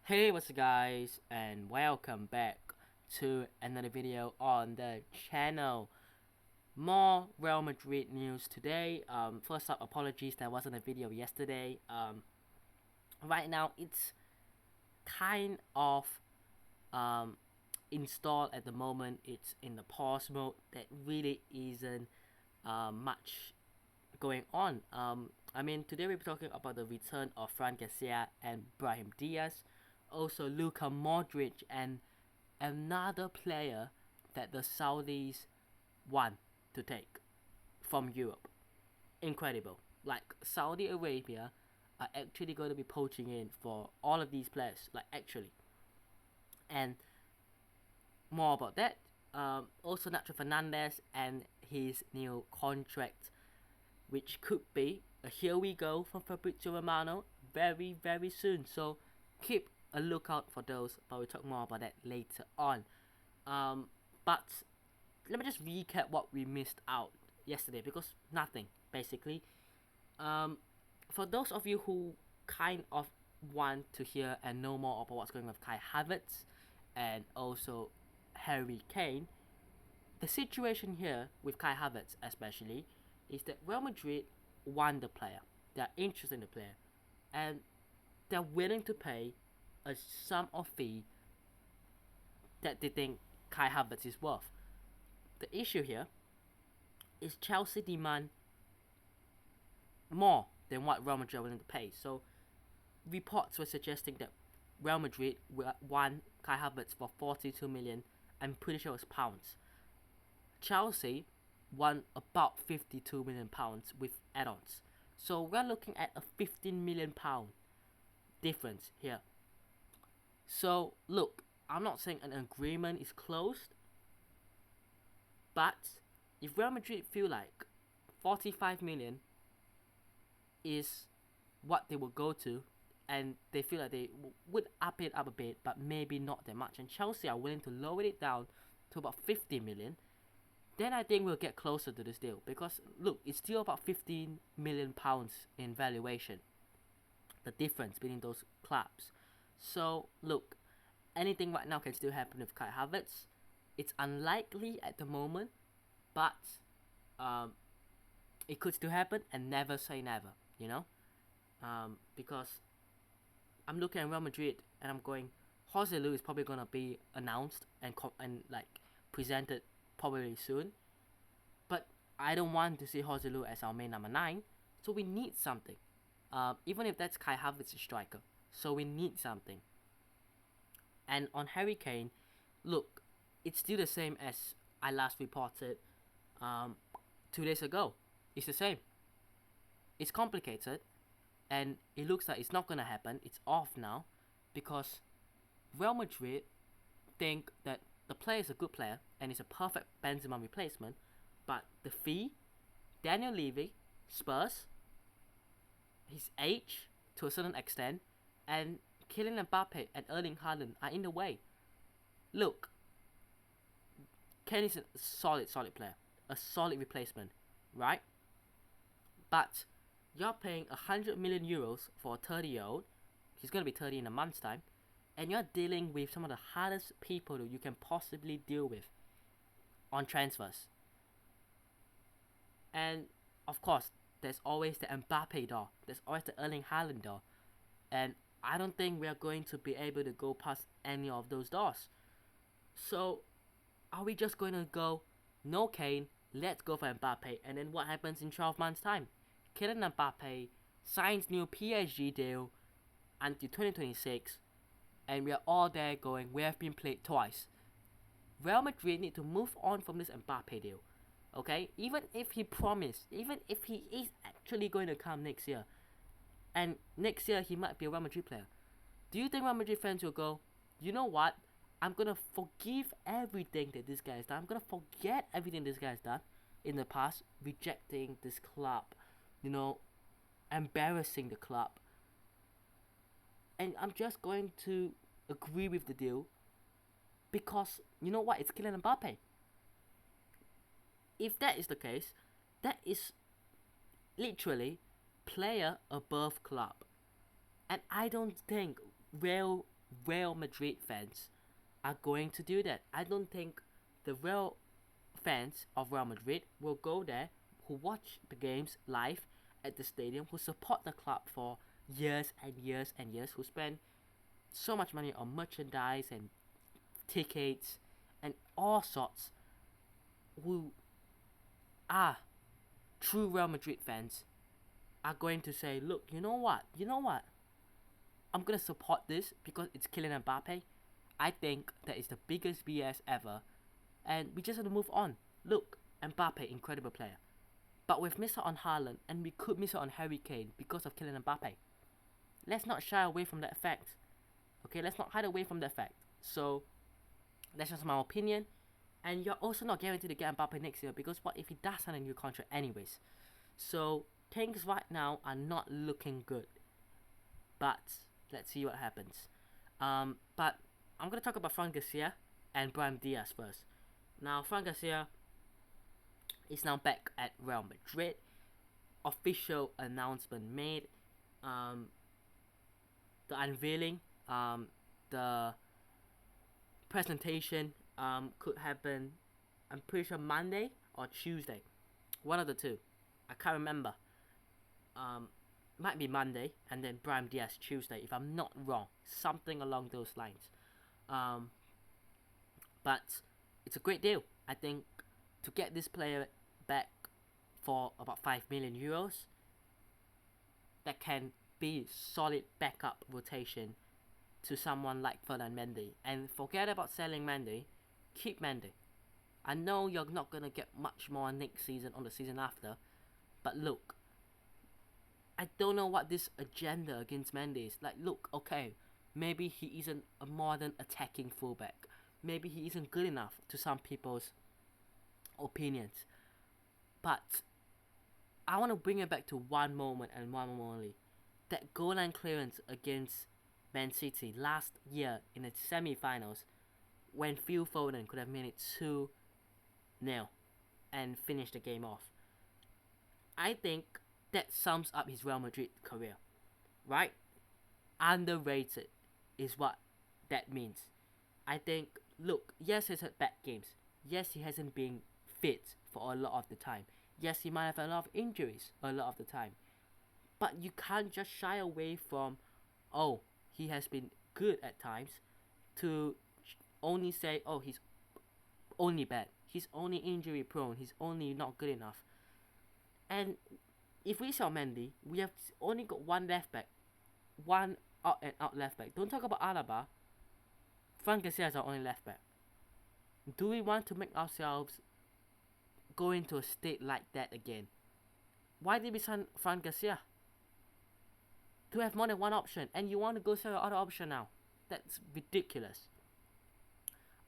Hey, what's up guys, and welcome back to another video on the channel. More Real Madrid news today. First up, apologies there wasn't a video yesterday. Right now it's kind of installed at the moment. It's in the pause mode. That really isn't much going on. Today we'll be talking about the return of Fran García and Brahim Díaz, also Luka Modrić, and another player that the Saudis want to take from Europe. Incredible. Like, Saudi Arabia are actually going to be poaching in for all of these players, like, actually. And more about that. Also Nacho Fernández and his new contract, which could be a here we go from Fabrizio Romano very, very soon. So keep a lookout for those, but we'll talk more about that later on. But let me just recap what we missed out yesterday, because nothing, basically. For those of you who kind of want to hear and know more about what's going on with Kai Havertz and also Harry Kane, the situation here with Kai Havertz especially is that Real Madrid want the player. They're interested in the player, and they're willing to pay a sum of fee that they think Kai Havertz is worth. The issue here is Chelsea demand more than what Real Madrid are willing to pay. So reports were suggesting that Real Madrid want Kai Havertz for 42 million. I'm pretty sure it's pounds. Chelsea won about 52 million pounds with add-ons. So we're looking at a 15 million pound difference here. So look, I'm not saying an agreement is closed, but if Real Madrid feel like 45 million is what they will go to, and they feel like they would up it up a bit, but maybe not that much, and Chelsea are willing to lower it down to about 50 million, then I think we'll get closer to this deal. Because look, it's still about 15 million pounds in valuation, the difference between those clubs. So look, anything right now can still happen with Kai Havertz. It's unlikely at the moment, but it could still happen, and never say never, you know. Because I'm looking at Real Madrid and I'm going, Joselu is probably gonna be announced and presented probably soon, but I don't want to see Joselu as our main number 9, so we need something. Even if that's Kai Havertz's striker, so we need something. And on Harry Kane, look, it's still the same as I last reported 2 days ago. It's the same. It's complicated, and it looks like it's not gonna happen. It's off now, because Real Madrid think that the player is a good player and is a perfect Benzema replacement, but the fee, Daniel Levy, Spurs, his age to a certain extent, and Kylian Mbappe and Erling Haaland are in the way. Look, Kane is a solid player, a solid replacement, right? But you're paying 100 million euros for a 30-year-old. He's gonna be 30 in a month's time, and you're dealing with some of the hardest people that you can possibly deal with on transfers. And of course, there's always the Mbappe door. There's always the Erling Haaland door. And I don't think we are going to be able to go past any of those doors. So, are we just going to go, no Kane, let's go for Mbappe, and then what happens in 12 months' time? Kylian Mbappe signs new PSG deal until 2026, and we are all there going, we have been played twice. Real Madrid need to move on from this Mbappe deal. Okay? Even if he promised, even if he is actually going to come next year, and next year he might be a Real Madrid player, do you think Real Madrid fans will go, you know what? I'm gonna forgive everything that this guy has done. I'm gonna forget everything this guy has done in the past, rejecting this club, you know, embarrassing the club. And I'm just going to agree with the deal because, you know what, it's Kylian Mbappe. If that is the case, that is literally player above club. And I don't think Real Real Madrid fans are going to do that. I don't think the real fans of Real Madrid will go there, who watch the games live at the stadium, who support the club for years and years and years, who spend so much money on merchandise and tickets and all sorts, who are true Real Madrid fans, are going to say, look, you know what? I'm gonna support this because it's Kylian Mbappe. I think that is the biggest BS ever, and we just have to move on. Look, Mbappe, incredible player, but we've missed out on Haaland, and we could miss out on Harry Kane because of Kylian Mbappe. Let's not shy away from that fact. Okay, let's not hide away from that fact. So that's just my opinion. And you're also not guaranteed to get Mbappe next year, because what if he does sign a new contract anyways? So things right now are not looking good. But let's see what happens. But I'm gonna talk about Fran García and Brahim Díaz first. Now, Fran García is now back at Real Madrid. Official announcement made. The unveiling, the presentation could happen, I'm pretty sure Monday or Tuesday. One of the two. I can't remember. Might be Monday, and then Brahim Díaz Tuesday, if I'm not wrong. Something along those lines. But it's a great deal. I think to get this player back for about 5 million euros, that can be solid backup rotation to someone like Ferdinand Mendy. And forget about selling Mendy, keep Mendy. I know you're not going to get much more next season or the season after, but look, I don't know what this agenda against Mendy is. Like, look, okay, maybe he isn't a modern attacking fullback. Maybe he isn't good enough to some people's opinions. But I want to bring it back to one moment and one moment only. That goal line clearance against Man City last year in the semi-finals, when Phil Foden could have made it 2-0 and finished the game off. I think that sums up his Real Madrid career, right? Underrated is what that means. I think, look, yes, he's had bad games. Yes, he hasn't been fit for a lot of the time. Yes, he might have a lot of injuries a lot of the time. But you can't just shy away from, oh, he has been good at times, to only say, oh, he's only bad. He's only injury prone. He's only not good enough. And if we sell Mendy, we have only got one left back. One out and out left back. Don't talk about Alaba. Fran García is our only left back. Do we want to make ourselves go into a state like that again? Why did we sign Fran García? To have more than one option, and you want to go sell your other option now? That's ridiculous.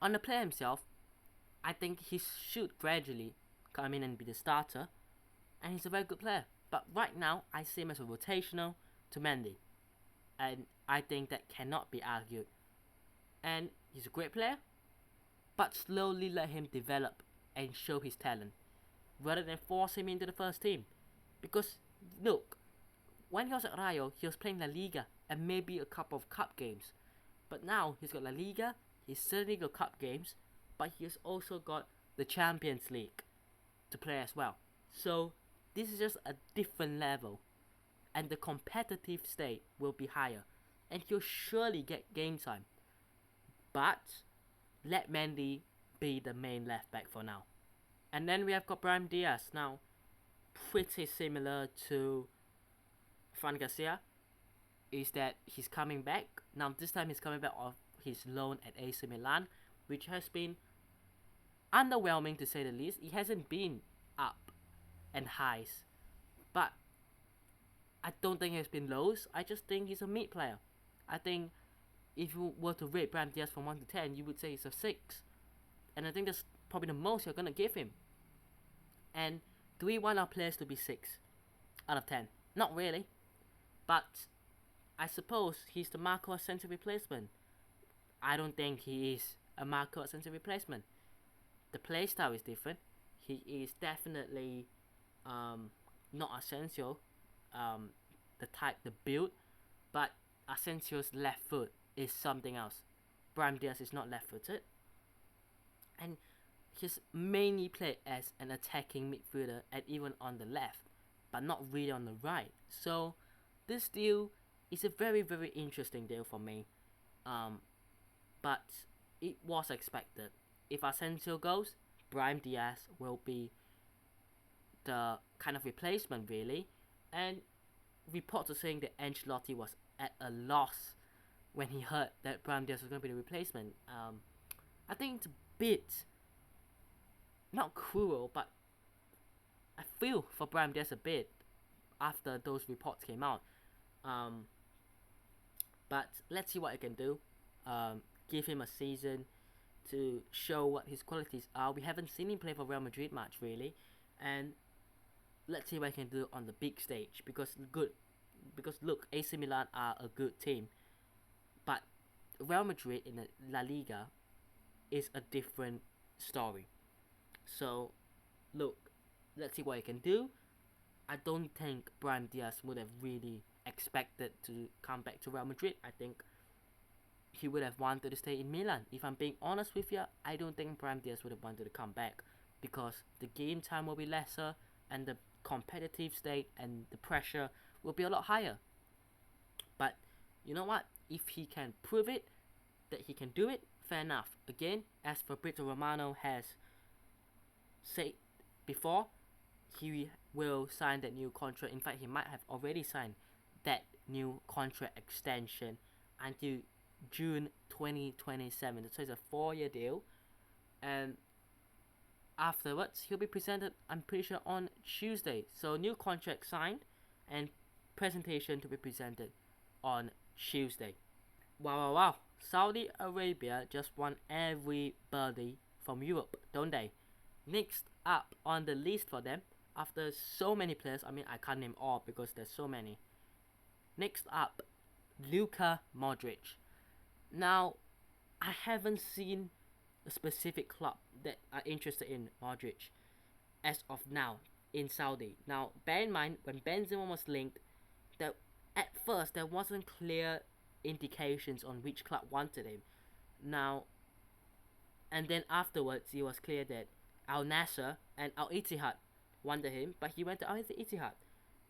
On the player himself, I think he should gradually come in and be the starter, and he's a very good player. But right now, I see him as a rotational to Mendy, and I think that cannot be argued. And he's a great player, but slowly let him develop and show his talent, rather than force him into the first team. Because, look, when he was at Rayo, he was playing La Liga and maybe a couple of cup games. But now, he's got La Liga, he's certainly got cup games, but he has also got the Champions League to play as well. So, this is just a different level, and the competitive state will be higher, and he'll surely get game time. But let Mendy be the main left back for now. And then we have got Brahim Díaz, now pretty similar to Fran García, is that he's coming back. Now this time he's coming back off his loan at AC Milan, which has been underwhelming to say the least. He hasn't been up and highs, but I don't think it's been lows. I just think he's a mid player. I think if you were to rate Brahim Díaz from 1 to 10, you would say he's a 6. And I think that's probably the most you're going to give him. And do we want our players to be 6 out of 10? Not really. But I suppose he's the Marco Asensio replacement. I don't think he is a Marco Asensio replacement. The playstyle is different. He is definitely not Asensio, the type, the build, but Asensio's left foot is something else. Brahim Díaz is not left-footed, and he's mainly played as an attacking midfielder and even on the left, but not really on the right. So this deal is a very, very interesting deal for me. But it was expected. If Asensio goes, Brahim Díaz will be the kind of replacement, really. And reports are saying that Ancelotti was at a loss when he heard that Brahim Díaz was going to be the replacement. I think it's a bit not cruel, but I feel for Brahim Díaz a bit after those reports came out. But let's see what he can do. Give him a season to show what his qualities are. We haven't seen him play for Real Madrid much, really, and let's see what he can do on the big stage. Because look, AC Milan are a good team, but Real Madrid in the La Liga is a different story. So, look, let's see what he can do. I don't think Brahim Díaz would have really expected to come back to Real Madrid. I think he would have wanted to stay in Milan. If I'm being honest with you, I don't think Brahim Díaz would have wanted to come back because the game time will be lesser and the competitive state and the pressure will be a lot higher. But you know what? If he can prove it, that he can do it, fair enough. Again, as Fabrizio Romano has said before, he will sign that new contract. In fact, he might have already signed that new contract extension until June 2027. So it's a 4-year deal, and afterwards he'll be presented, I'm pretty sure, on Tuesday. So new contract signed and presentation to be presented on Tuesday. Wow. Saudi Arabia just won everybody from Europe, don't they? Next up on the list for them, after so many players, I mean, I can't name all because there's so many. Next up, Luka Modrić. Now, I haven't seen a specific club that are interested in Modrić as of now in Saudi. Now, bear in mind, when Benzema was linked, that at first there wasn't clear indications on which club wanted him. Now, and then afterwards, it was clear that Al Nassr and Al Ittihad wanted him, but he went to Al Ittihad.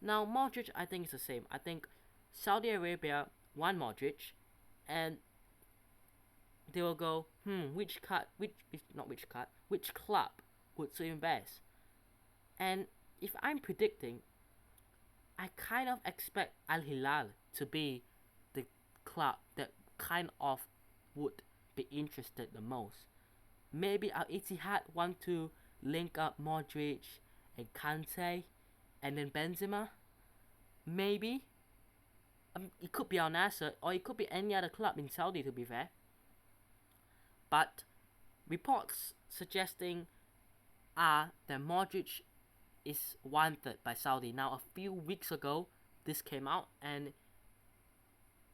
Now, Modrić, I think it's the same. I think Saudi Arabia want Modrić, and they will go, which club would suit him best? And if I'm predicting, I kind of expect Al Hilal to be the club that kind of would be interested the most. Maybe Al Ittihad want to link up Modrić and Kante and then Benzema. Maybe. It could be Al Nassr or it could be any other club in Saudi, to be fair. But reports suggesting are that Modrić is wanted by Saudi. Now, a few weeks ago, this came out and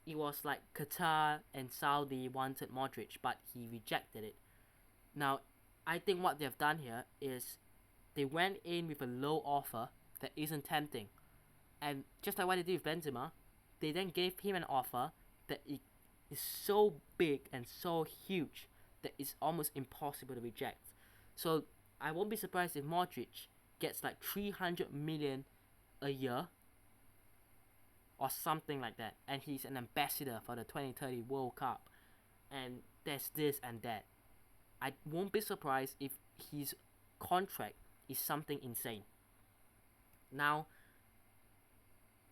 it was like Qatar and Saudi wanted Modrić, but he rejected it. Now, I think what they've done here is they went in with a low offer that isn't tempting. And just like what they did with Benzema, they then gave him an offer that it is so big and so huge that it's almost impossible to reject. So I won't be surprised if Modrić gets like 300 million a year or something like that, and he's an ambassador for the 2030 World Cup, and there's this and that. I won't be surprised if his contract is something insane. Now,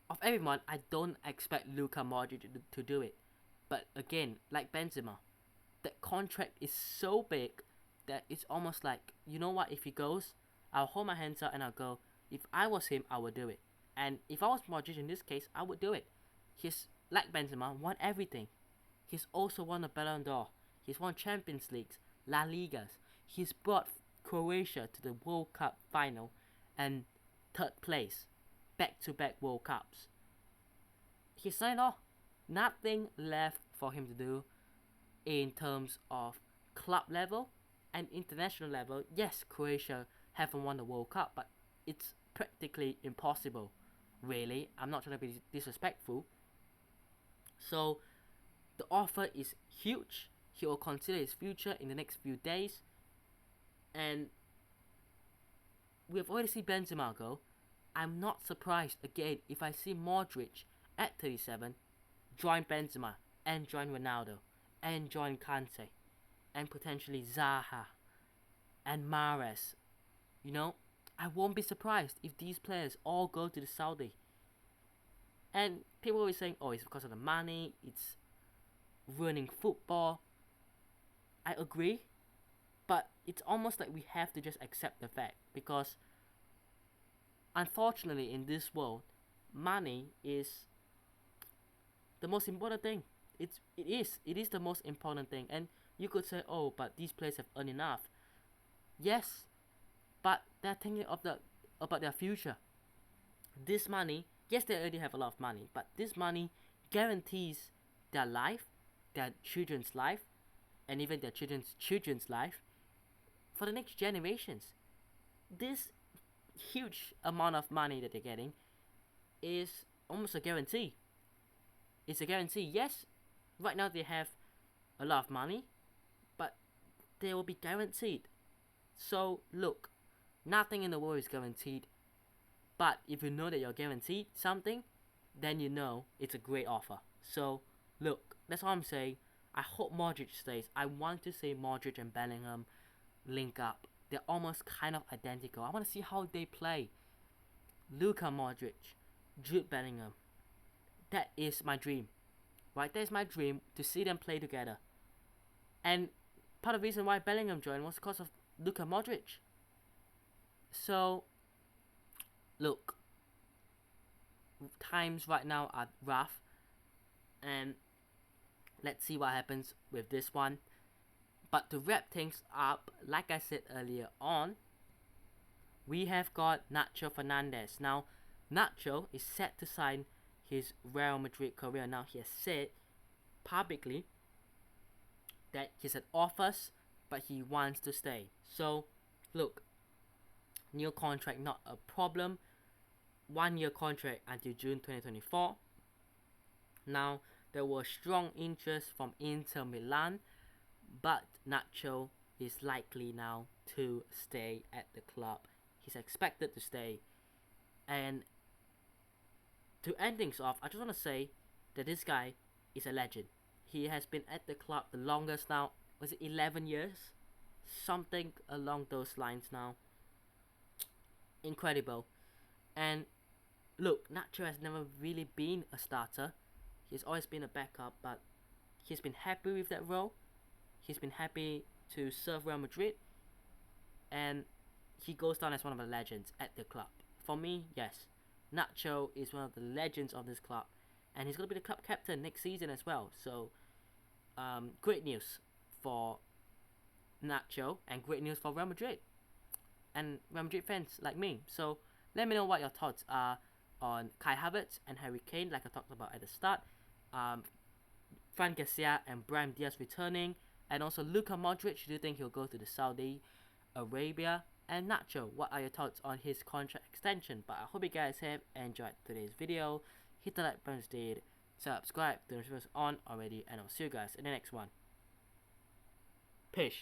of everyone, I don't expect Luka Modrić to do it. But again, like Benzema, that contract is so big that it's almost like, you know what, if he goes, I'll hold my hands up and I'll go, if I was him, I would do it. And if I was Modrić in this case, I would do it. He's, like Benzema, won everything. He's also won a Ballon d'Or. He's won Champions Leagues, La Ligas. He's brought Croatia to the World Cup final and third place. Back-to-back World Cups. He signed off. Nothing left for him to do in terms of club level and international level. Yes, Croatia haven't won the World Cup, but it's practically impossible, really. I'm not trying to be disrespectful. So, The offer is huge. He will consider his future in the next few days. And we've already seen Benzema go. I'm not surprised again if I see Modrić at 37 join Benzema and join Ronaldo and join Kante and potentially Zaha and Mahrez. You know, I won't be surprised if these players all go to the Saudi. And people always saying, oh, it's because of the money, it's ruining football. I agree, but it's almost like we have to just accept the fact, because unfortunately in this world, money is the most important thing. It is the most important thing. And you could say, oh, but these players have earned enough. Yes, but they're thinking of about their future. This money, yes, they already have a lot of money, but this money guarantees their life, their children's life, and even their children's life for the next generations. This huge amount of money that they're getting is almost a guarantee. It's a guarantee. Yes, right now they have a lot of money, but they will be guaranteed. So look, nothing in the world is guaranteed. But if you know that you're guaranteed something, then you know it's a great offer. So look, that's all I'm saying. I hope Modrić stays. I want to see Modrić and Bellingham link up. They're almost kind of identical. I want to see how they play. Luka Modrić, Jude Bellingham. That is my dream. Right? That is my dream, to see them play together. And part of the reason why Bellingham joined was because of Luka Modrić. So, look, times right now are rough, and let's see what happens with this one. But to wrap things up, like I said earlier on, we have got Nacho Fernández. Now, Nacho is set to sign his Real Madrid career. Now, he has said publicly that he's had offers, but he wants to stay. So, look, new contract not a problem. 1 year contract until June 2024. Now, there was strong interest from Inter Milan, but Nacho is likely now to stay at the club. He's expected to stay. And to end things off, I just want to say that this guy is a legend. He has been at the club the longest now. Was it 11 years? Something along those lines now. Incredible. And look, Nacho has never really been a starter. He's always been a backup, but he's been happy with that role. He's been happy to serve Real Madrid, and he goes down as one of the legends at the club. For me, yes, Nacho is one of the legends of this club, and he's going to be the club captain next season as well. So, great news for Nacho, and great news for Real Madrid, and Real Madrid fans like me. So, let me know what your thoughts are on Kai Havertz and Harry Kane, like I talked about at the start. Fran García and Brahim Díaz returning, and also Luka Modrić. Do you think he'll go to the Saudi Arabia? And Nacho, what are your thoughts on his contract extension? But I hope you guys have enjoyed today's video. Hit the like button if you did, subscribe to the notifications on already, and I'll see you guys in the next one. Peace.